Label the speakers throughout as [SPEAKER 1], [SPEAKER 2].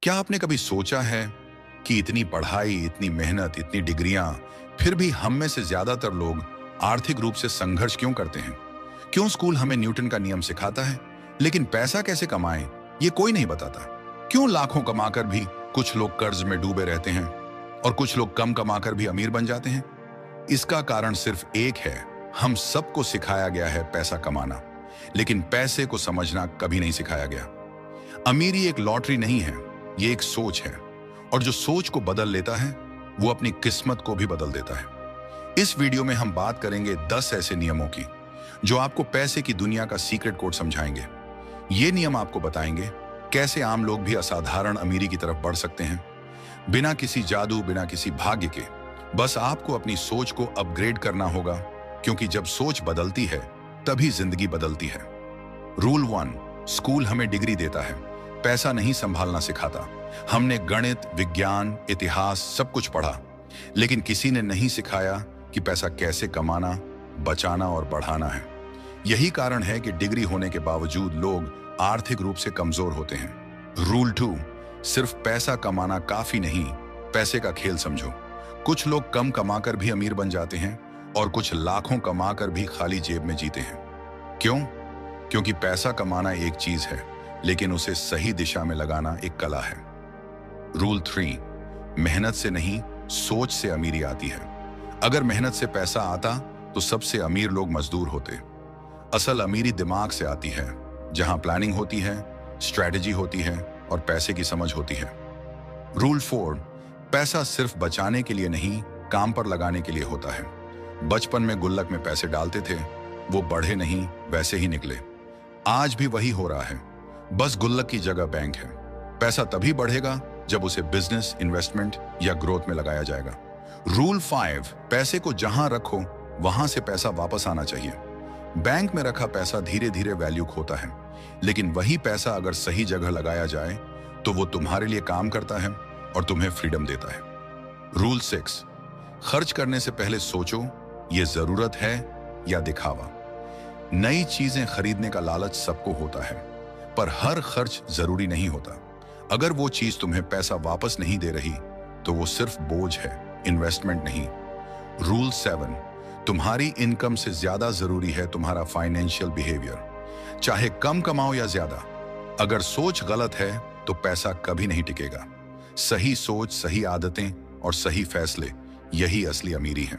[SPEAKER 1] क्या आपने कभी सोचा है कि इतनी पढ़ाई, इतनी मेहनत, इतनी डिग्रियां, फिर भी हम में से ज्यादातर लोग आर्थिक रूप से संघर्ष क्यों करते हैं? क्यों स्कूल हमें न्यूटन का नियम सिखाता है, लेकिन पैसा कैसे कमाएं, ये कोई नहीं बताता? क्यों लाखों कमाकर भी कुछ लोग कर्ज में डूबे रहते हैं और कुछ लोग कम कमाकर भी अमीर बन जाते हैं? इसका कारण सिर्फ एक है। हम सबको सिखाया गया है पैसा कमाना, लेकिन पैसे को समझना कभी नहीं सिखाया गया। अमीरी एक लॉटरी नहीं है, ये एक सोच है, और जो सोच को बदल लेता है वो अपनी किस्मत को भी बदल देता है। इस वीडियो में हम बात करेंगे 10 ऐसे नियमों की जो आपको पैसे की दुनिया का सीक्रेट कोड समझाएंगे। ये नियम आपको बताएंगे कैसे आम लोग भी असाधारण अमीरी की तरफ बढ़ सकते हैं, बिना किसी जादू, बिना किसी भाग्य के। बस आपको अपनी सोच को अपग्रेड करना होगा, क्योंकि जब सोच बदलती है तभी जिंदगी बदलती है। रूल 1, स्कूल हमें डिग्री देता है, पैसा नहीं संभालना सिखाता। हमने गणित, विज्ञान, इतिहास सब कुछ पढ़ा, लेकिन किसी ने नहीं सिखाया कि पैसा कैसे कमाना, बचाना और बढ़ाना है। यही कारण है कि डिग्री होने के बावजूद लोग आर्थिक रूप से कमजोर होते हैं। रूल 2, सिर्फ पैसा कमाना काफी नहीं, पैसे का खेल समझो। कुछ लोग कम कमाकर भी अमीर बन जाते हैं और कुछ लाखों कमाकर भी खाली जेब में जीते हैं। क्यों? क्योंकि पैसा कमाना एक चीज है, लेकिन उसे सही दिशा में लगाना एक कला है। रूल 3, मेहनत से नहीं, सोच से अमीरी आती है। अगर मेहनत से पैसा आता तो सबसे अमीर लोग मजदूर होते। असल अमीरी दिमाग से आती है, जहां प्लानिंग होती है, स्ट्रेटजी होती है और पैसे की समझ होती है। रूल 4, पैसा सिर्फ बचाने के लिए नहीं, काम पर लगाने के लिए होता है। बचपन में गुल्लक में पैसे डालते थे, वो बढ़े नहीं, वैसे ही निकले। आज भी वही हो रहा है, बस गुल्लक की जगह बैंक है। पैसा तभी बढ़ेगा जब उसे बिजनेस, इन्वेस्टमेंट या ग्रोथ में लगाया जाएगा। रूल 5, पैसे को जहां रखो वहां से पैसा वापस आना चाहिए। बैंक में रखा पैसा धीरे धीरे वैल्यू खोता है, लेकिन वही पैसा अगर सही जगह लगाया जाए तो वो तुम्हारे लिए काम करता है और तुम्हें फ्रीडम देता है। रूल 6, खर्च करने से पहले सोचो, ये जरूरत है या दिखावा। नई चीजें खरीदने का लालच सबको होता है, पर हर खर्च जरूरी नहीं होता। अगर वो चीज तुम्हें पैसा वापस नहीं दे रही तो वो सिर्फ बोझ है, इन्वेस्टमेंट नहीं। रूल 7, तुम्हारी इनकम से ज्यादा जरूरी है तुम्हारा फाइनेंशियल बिहेवियर। चाहे कम कमाओ या ज्यादा, अगर सोच गलत है तो पैसा कभी नहीं टिकेगा। सही सोच, सही आदतें और सही फैसले, यही असली अमीरी है।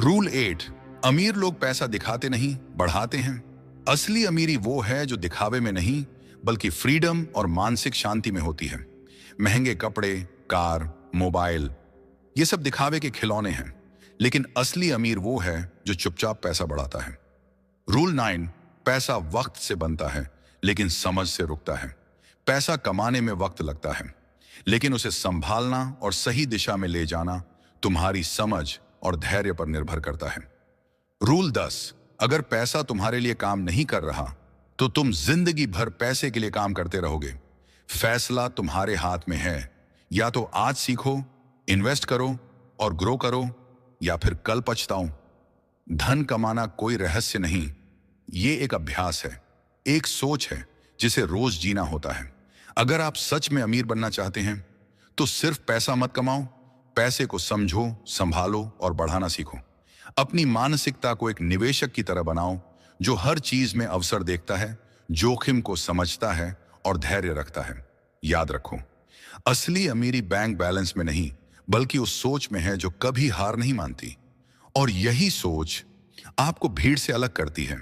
[SPEAKER 1] रूल 8, अमीर लोग पैसा दिखाते नहीं, बढ़ाते हैं। असली अमीरी वो है जो दिखावे में नहीं, बल्कि फ्रीडम और मानसिक शांति में होती है। महंगे कपड़े, कार, मोबाइल, ये सब दिखावे के खिलौने हैं, लेकिन असली अमीर वो है जो चुपचाप पैसा बढ़ाता है। रूल 9, पैसा वक्त से बनता है लेकिन समझ से रुकता है। पैसा कमाने में वक्त लगता है, लेकिन उसे संभालना और सही दिशा में ले जाना तुम्हारी समझ और धैर्य पर निर्भर करता है। रूल 10, अगर पैसा तुम्हारे लिए काम नहीं कर रहा तो तुम जिंदगी भर पैसे के लिए काम करते रहोगे। फैसला तुम्हारे हाथ में है, या तो आज सीखो, इन्वेस्ट करो और ग्रो करो, या फिर कल पछताओ। धन कमाना कोई रहस्य नहीं, ये एक अभ्यास है, एक सोच है जिसे रोज जीना होता है। अगर आप सच में अमीर बनना चाहते हैं तो सिर्फ पैसा मत कमाओ, पैसे को समझो, संभालो और बढ़ाना सीखो। अपनी मानसिकता को एक निवेशक की तरह बनाओ, जो हर चीज में अवसर देखता है, जोखिम को समझता है और धैर्य रखता है। याद रखो, असली अमीरी बैंक बैलेंस में नहीं, बल्कि उस सोच में है जो कभी हार नहीं मानती। और यही सोच आपको भीड़ से अलग करती है।